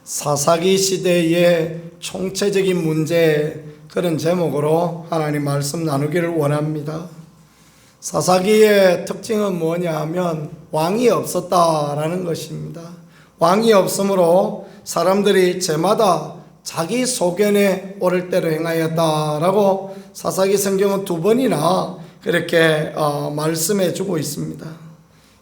사사기 시대의 총체적인 문제, 그런 제목으로 하나님 말씀 나누기를 원합니다. 사사기의 특징은 뭐냐 하면 왕이 없었다라는 것입니다. 왕이 없으므로 사람들이 제마다 자기 소견에 옳을 대로 행하였다라고 사사기 성경은 2번이나 그렇게 말씀해 주고 있습니다.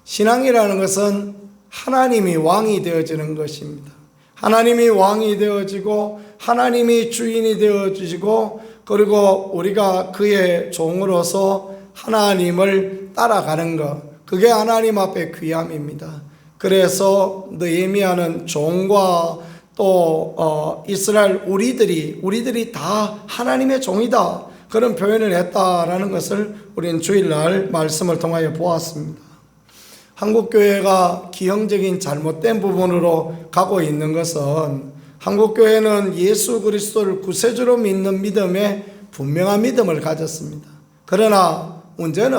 신앙이라는 것은 하나님이 왕이 되어지는 것입니다. 하나님이 왕이 되어지고 하나님이 주인이 되어지고, 그리고 우리가 그의 종으로서 하나님을 따라가는 것, 그게 하나님 앞에 귀함입니다. 그래서 느헤미야는 종과 또 이스라엘 우리들이 다 하나님의 종이다, 그런 표현을 했다라는 것을 우리는 주일날 말씀을 통하여 보았습니다. 한국교회가 기형적인 잘못된 부분으로 가고 있는 것은, 한국교회는 예수 그리스도를 구세주로 믿는 믿음에 분명한 믿음을 가졌습니다. 그러나 문제는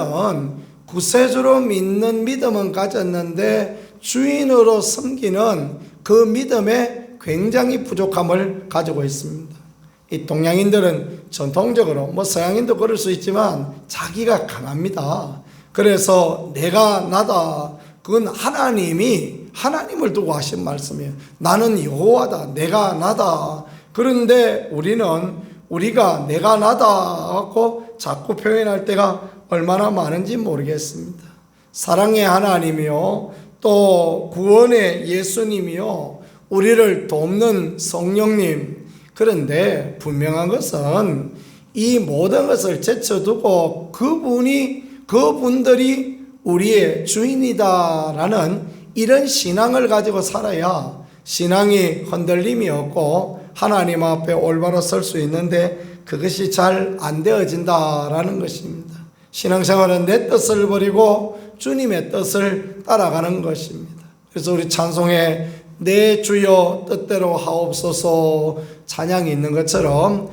구세주로 믿는 믿음은 가졌는데 주인으로 섬기는 그 믿음에 굉장히 부족함을 가지고 있습니다. 이 동양인들은 전통적으로, 서양인도 그럴 수 있지만 자기가 강합니다. 그래서 내가 나다, 그건 하나님을 두고 하신 말씀이에요. 나는 여호와다, 내가 나다. 그런데 우리가 내가 나다 하고 자꾸 표현할 때가 얼마나 많은지 모르겠습니다. 사랑의 하나님이요, 또 구원의 예수님이요, 우리를 돕는 성령님. 그런데 분명한 것은 이 모든 것을 제쳐두고 그분들이 우리의 주인이다라는 이런 신앙을 가지고 살아야 신앙이 흔들림이 없고 하나님 앞에 올바로 설 수 있는데, 그것이 잘 안 되어진다라는 것입니다. 신앙생활은 내 뜻을 버리고 주님의 뜻을 따라가는 것입니다. 그래서 우리 찬송에 내 주여 뜻대로 하옵소서 찬양이 있는 것처럼,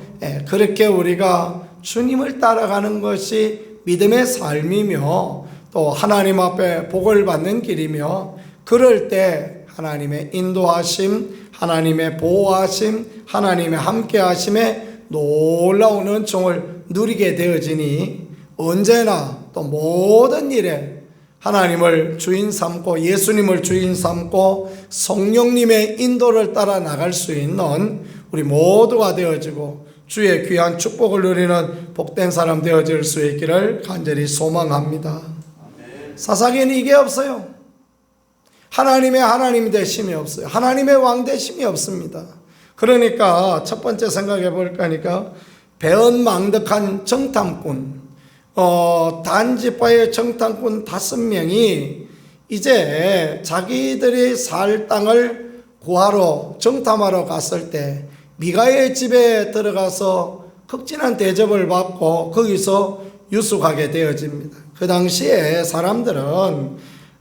그렇게 우리가 주님을 따라가는 것이 믿음의 삶이며 또 하나님 앞에 복을 받는 길이며, 그럴 때 하나님의 인도하심, 하나님의 보호하심, 하나님의 함께하심에 놀라운 은총을 누리게 되어지니, 언제나 또 모든 일에 하나님을 주인 삼고 예수님을 주인 삼고 성령님의 인도를 따라 나갈 수 있는 우리 모두가 되어지고 주의 귀한 축복을 누리는 복된 사람 되어질 수 있기를 간절히 소망합니다. 사사기에는 이게 없어요. 하나님이 되심이 없어요. 하나님의 왕 되심이 없습니다. 그러니까 첫 번째 생각해 볼까 하니까, 배은망덕한 정탐꾼, 단지파의 정탐꾼 5명이 이제 자기들이 살 땅을 구하러 정탐하러 갔을 때 미가의 집에 들어가서 극진한 대접을 받고 거기서 유숙하게 되어집니다. 그 당시에 사람들은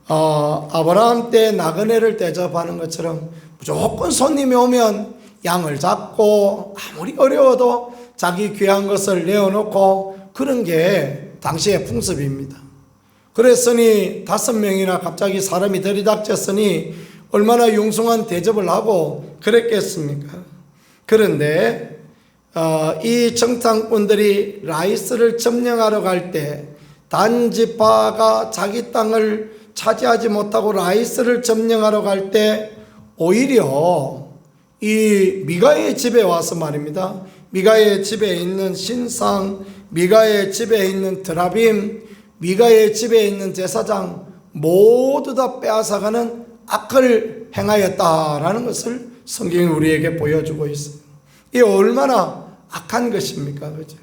아브라함 때 나그네를 대접하는 것처럼 무조건 손님이 오면 양을 잡고 아무리 어려워도 자기 귀한 것을 내어놓고, 그런 게 당시의 풍습입니다. 그랬으니 5명이나 갑자기 사람이 들이닥쳤으니 얼마나 융숭한 대접을 하고 그랬겠습니까? 그런데 이 정탐꾼들이 라이스를 점령하러 갈 때, 단지파가 자기 땅을 차지하지 못하고 라이스를 점령하러 갈 때 오히려 이 미가의 집에 와서 말입니다, 미가의 집에 있는 신상, 미가의 집에 있는 드라빔, 미가의 집에 있는 제사장 모두 다 빼앗아가는 악을 행하였다라는 것을 성경이 우리에게 보여주고 있어요. 이게 얼마나 악한 것입니까? 그죠?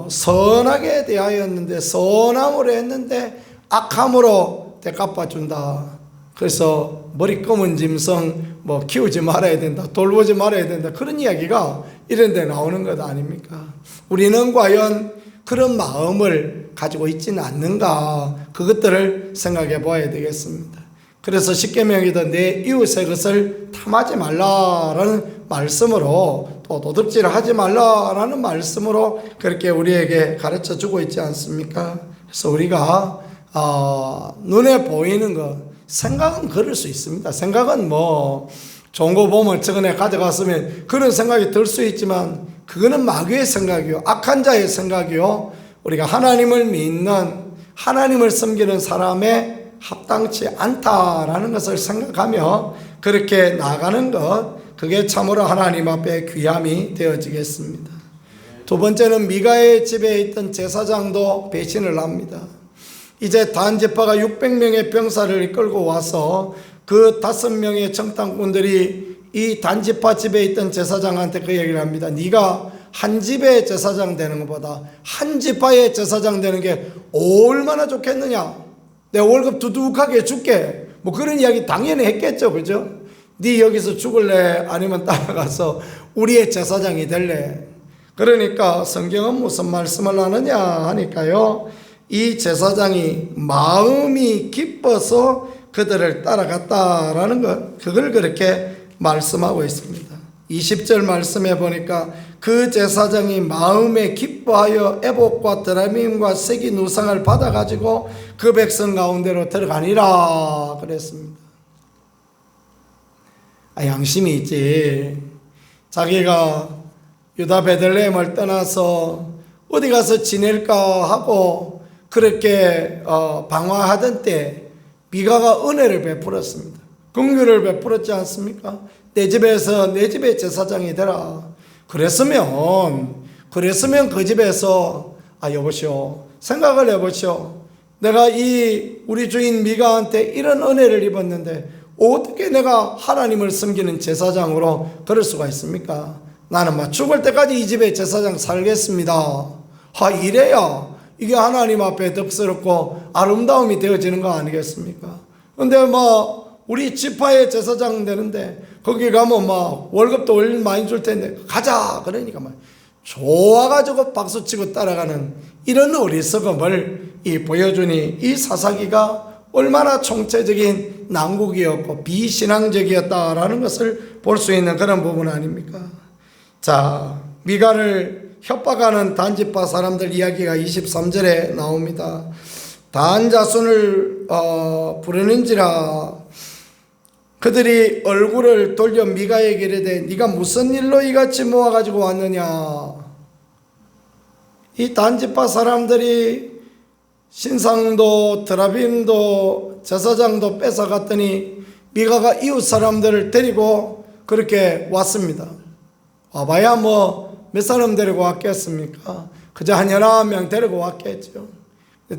선하게 대하였는데, 선함으로 했는데 악함으로 대갚아 준다. 그래서 머리 검은 짐승 키우지 말아야 된다, 돌보지 말아야 된다, 그런 이야기가 이런 데 나오는 것 아닙니까? 우리는 과연 그런 마음을 가지고 있지는 않는가, 그것들을 생각해 봐야 되겠습니다. 그래서 십계명에도 내 이웃의 것을 탐하지 말라라는 말씀으로, 또 도둑질을 하지 말라라는 말씀으로 그렇게 우리에게 가르쳐 주고 있지 않습니까? 그래서 우리가 눈에 보이는 것, 생각은 그럴 수 있습니다. 생각은 좋은 거 보면 저거네 가져갔으면 그런 생각이 들 수 있지만 그거는 마귀의 생각이요, 악한 자의 생각이요, 우리가 하나님을 믿는, 하나님을 섬기는 사람의 합당치 않다라는 것을 생각하며 그렇게 나가는 것, 그게 참으로 하나님 앞에 귀함이 되어지겠습니다. 두 번째는 미가의 집에 있던 제사장도 배신을 합니다. 이제 단 지파가 600명의 병사를 이끌고 와서 그 5명의 정탐꾼들이 이 단 지파 집에 있던 제사장한테 그 얘기를 합니다. 네가 한 집의 제사장 되는 것보다 한 지파의 제사장 되는 게 얼마나 좋겠느냐, 내 월급 두둑하게 줄게, 뭐 그런 이야기 당연히 했겠죠, 그죠? 네 여기서 죽을래? 아니면 따라가서 우리의 제사장이 될래? 그러니까 성경은 무슨 말씀을 하느냐 하니까요, 이 제사장이 마음이 기뻐서 그들을 따라갔다라는 것, 그걸 그렇게 말씀하고 있습니다. 20절 말씀해 보니까 그 제사장이 마음에 기뻐하여 에봇과 드라밈과 세기 누상을 받아가지고 그 백성 가운데로 들어가니라 그랬습니다. 양심이 있지. 자기가 유다 베들레헴을 떠나서 어디 가서 지낼까 하고 그렇게 방황하던 때 미가가 은혜를 베풀었습니다. 긍휼을 베풀었지 않습니까? 내 집에서 내 집의 제사장이 되라. 그랬으면 그 집에서 여보시오, 생각을 해보시오. 내가 이 우리 주인 미가한테 이런 은혜를 입었는데 어떻게 내가 하나님을 섬기는 제사장으로 그럴 수가 있습니까? 나는 막 죽을 때까지 이 집의 제사장 살겠습니다. 이래야 이게 하나님 앞에 덕스럽고 아름다움이 되어지는 거 아니겠습니까? 근데 우리 지파의 제사장 되는데 거기 가면 월급도 많이 줄 텐데 가자 그러니까 좋아가지고 박수치고 따라가는 이런 어리석음을 보여주니 이 사사기가 얼마나 총체적인 난국이었고 비신앙적이었다라는 것을 볼 수 있는 그런 부분 아닙니까? 자, 미가를 협박하는 단지파 사람들 이야기가 23절에 나옵니다. 단 자손을 부르는지라 그들이 얼굴을 돌려 미가에게 이르되 네가 무슨 일로 이같이 모아가지고 왔느냐. 이 단지파 사람들이 신상도 드라빔도 제사장도 뺏어갔더니 미가가 이웃 사람들을 데리고 그렇게 왔습니다. 와봐야 몇 사람 데리고 왔겠습니까? 그저 한 11명 데리고 왔겠죠.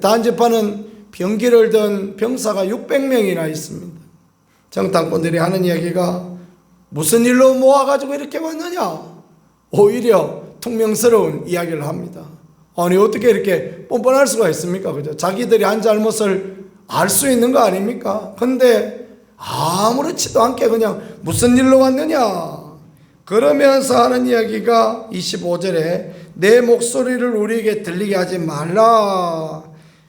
단지파는 병기를 든 병사가 600명이나 있습니다. 정탐꾼들이 하는 이야기가 무슨 일로 모아가지고 이렇게 왔느냐, 오히려 퉁명스러운 이야기를 합니다. 아니 어떻게 이렇게 뻔뻔할 수가 있습니까? 그죠? 자기들이 한 잘못을 알 수 있는 거 아닙니까? 근데 아무렇지도 않게 그냥 무슨 일로 왔느냐 그러면서 하는 이야기가 25절에 내 목소리를 우리에게 들리게 하지 말라.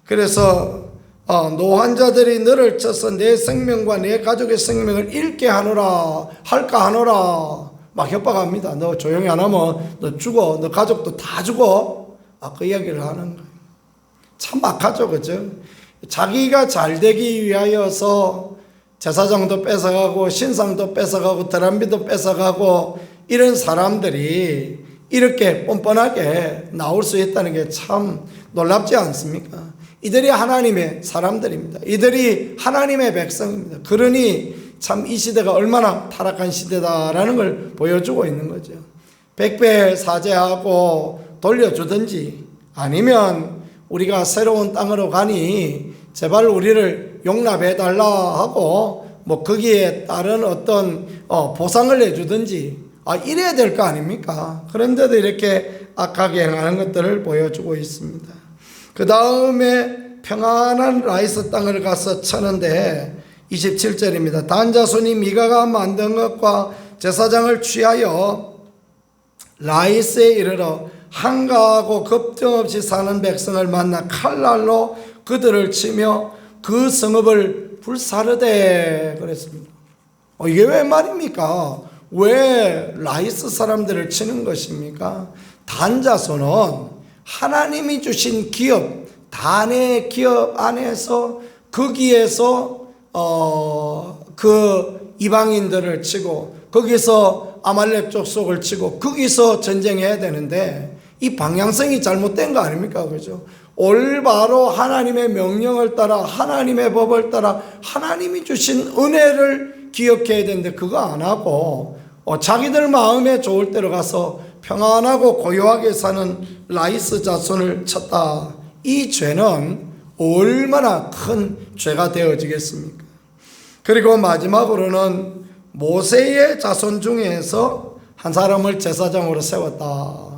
그래서 노한 자들이 너를 쳐서 내 생명과 내 가족의 생명을 잃게 하노라 할까 하노라 막 협박합니다. 너 조용히 안 하면 너 죽어, 너 가족도 다 죽어. 그 이야기를 하는 거예요. 참 악하죠, 그죠? 자기가 잘 되기 위하여서 제사장도 뺏어가고 신상도 뺏어가고 드람비도 뺏어가고 이런 사람들이 이렇게 뻔뻔하게 나올 수 있다는 게 참 놀랍지 않습니까? 이들이 하나님의 사람들입니다. 이들이 하나님의 백성입니다. 그러니 참 이 시대가 얼마나 타락한 시대다라는 걸 보여주고 있는 거죠. 백배 사죄하고 돌려주든지 아니면 우리가 새로운 땅으로 가니 제발 우리를 용납해달라 하고 거기에 따른 어떤 보상을 해주든지 이래야 될 거 아닙니까? 그런데도 이렇게 악하게 행하는 것들을 보여주고 있습니다. 그 다음에 평안한 라이스 땅을 가서 쳐는데 27절입니다. 단자손이 미가가 만든 것과 제사장을 취하여 라이스에 이르러 한가하고 겁정없이 사는 백성을 만나 칼날로 그들을 치며 그 성읍을 불사르되 그랬습니다. 이게 왜 말입니까? 왜 라이스 사람들을 치는 것입니까? 단자손은 하나님이 주신 기업, 단의 기업 안에서 거기에서 그 이방인들을 치고 거기서 아말렉 족속을 치고 거기서 전쟁해야 되는데 이 방향성이 잘못된 거 아닙니까? 그죠? 올바로 하나님의 명령을 따라 하나님의 법을 따라 하나님이 주신 은혜를 기억해야 되는데 그거 안 하고 자기들 마음에 좋을 대로 가서 평안하고 고요하게 사는 라이스 자손을 쳤다. 이 죄는 얼마나 큰 죄가 되어지겠습니까? 그리고 마지막으로는 모세의 자손 중에서 한 사람을 제사장으로 세웠다.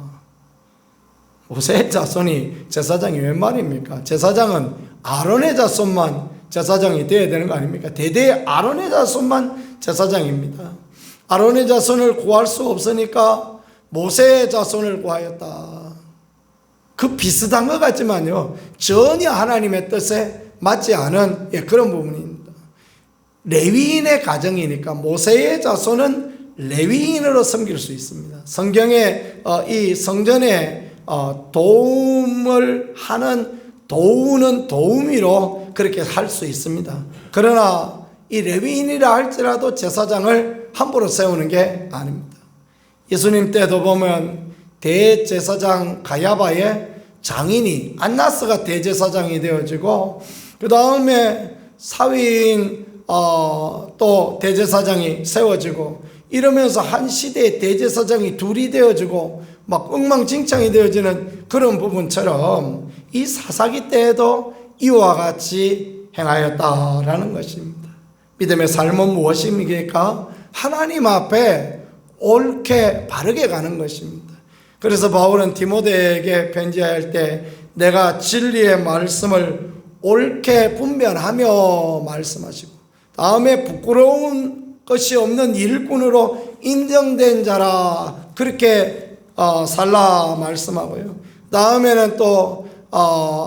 모세의 자손이 제사장이 웬 말입니까? 제사장은 아론의 자손만 제사장이 되어야 되는 거 아닙니까? 대대 아론의 자손만 제사장입니다. 아론의 자손을 구할 수 없으니까 모세의 자손을 구하였다. 그 비슷한 것 같지만요, 전혀 하나님의 뜻에 맞지 않은 그런 부분입니다. 레위인의 가정이니까 모세의 자손은 레위인으로 섬길 수 있습니다. 성경에 이 성전에 도움을 하는 도우는 도우미로 그렇게 할 수 있습니다. 그러나 이 레위인이라 할지라도 제사장을 함부로 세우는 게 아닙니다. 예수님 때도 보면 대제사장 가야바의 장인이 안나스가 대제사장이 되어지고 그 다음에 사위인 또 대제사장이 세워지고 이러면서 한 시대에 대제사장이 둘이 되어지고 막 엉망진창이 되어지는 그런 부분처럼 이 사사기 때에도 이와 같이 행하였다라는 것입니다. 믿음의 삶은 무엇입니까? 하나님 앞에 옳게 바르게 가는 것입니다. 그래서 바울은 디모데에게 편지할 때 내가 진리의 말씀을 옳게 분별하며 말씀하시고 다음에 부끄러운 것이 없는 일꾼으로 인정된 자라 그렇게 살라 말씀하고요. 다음에는 또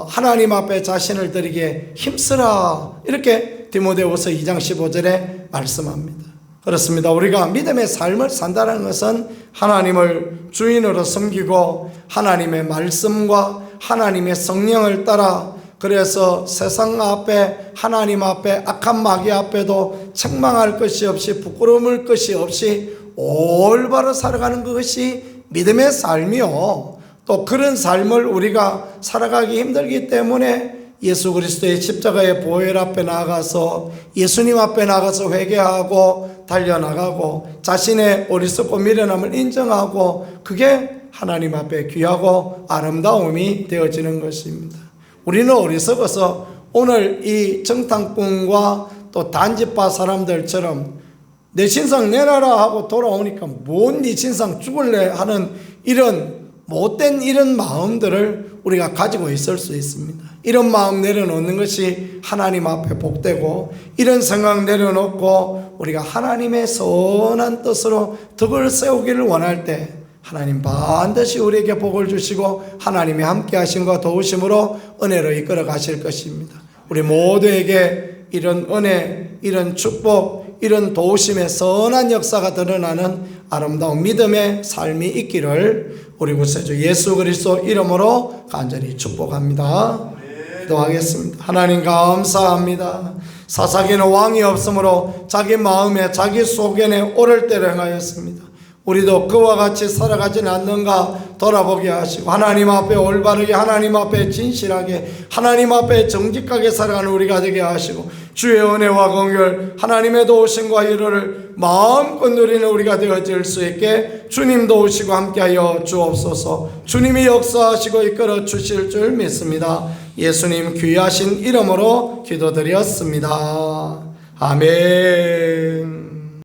하나님 앞에 자신을 드리기에 힘쓰라 이렇게 디모데후서 2장 15절에 말씀합니다. 그렇습니다. 우리가 믿음의 삶을 산다는 것은 하나님을 주인으로 섬기고 하나님의 말씀과 하나님의 성령을 따라 그래서 세상 앞에 하나님 앞에 악한 마귀 앞에도 책망할 것이 없이 부끄러움을 것이 없이 올바로 살아가는 것이 믿음의 삶이요. 또 그런 삶을 우리가 살아가기 힘들기 때문에 예수 그리스도의 십자가의 보혈 앞에 나가서 예수님 앞에 나가서 회개하고 달려나가고 자신의 어리석고 미련함을 인정하고 그게 하나님 앞에 귀하고 아름다움이 되어지는 것입니다. 우리는 어리석어서 오늘 이 정탐꾼과 또 단지파 사람들처럼 내 신상 내놔라 하고 돌아오니까 뭔 네 신상 죽을래 하는 이런 못된 이런 마음들을 우리가 가지고 있을 수 있습니다. 이런 마음 내려놓는 것이 하나님 앞에 복되고 이런 생각 내려놓고 우리가 하나님의 선한 뜻으로 덕을 세우기를 원할 때 하나님 반드시 우리에게 복을 주시고 하나님의 함께 하심과 도우심으로 은혜로 이끌어 가실 것입니다. 우리 모두에게 이런 은혜, 이런 축복, 이런 도우심의 선한 역사가 드러나는 아름다운 믿음의 삶이 있기를 우리 구세주 예수 그리스도 이름으로 간절히 축복합니다. 기도하겠습니다. 하나님 감사합니다. 사사기는 왕이 없으므로 자기 마음에 자기 속에는 옳을 대로 행하였습니다. 우리도 그와 같이 살아가지는 않는가 돌아보게 하시고 하나님 앞에 올바르게 하나님 앞에 진실하게 하나님 앞에 정직하게 살아가는 우리가 되게 하시고 주의 은혜와 긍휼 하나님의 도우심과 위로를 마음껏 누리는 우리가 되어질 수 있게 주님 도우시고 함께하여 주옵소서. 주님이 역사하시고 이끌어 주실 줄 믿습니다. 예수님 귀하신 이름으로 기도드렸습니다. 아멘.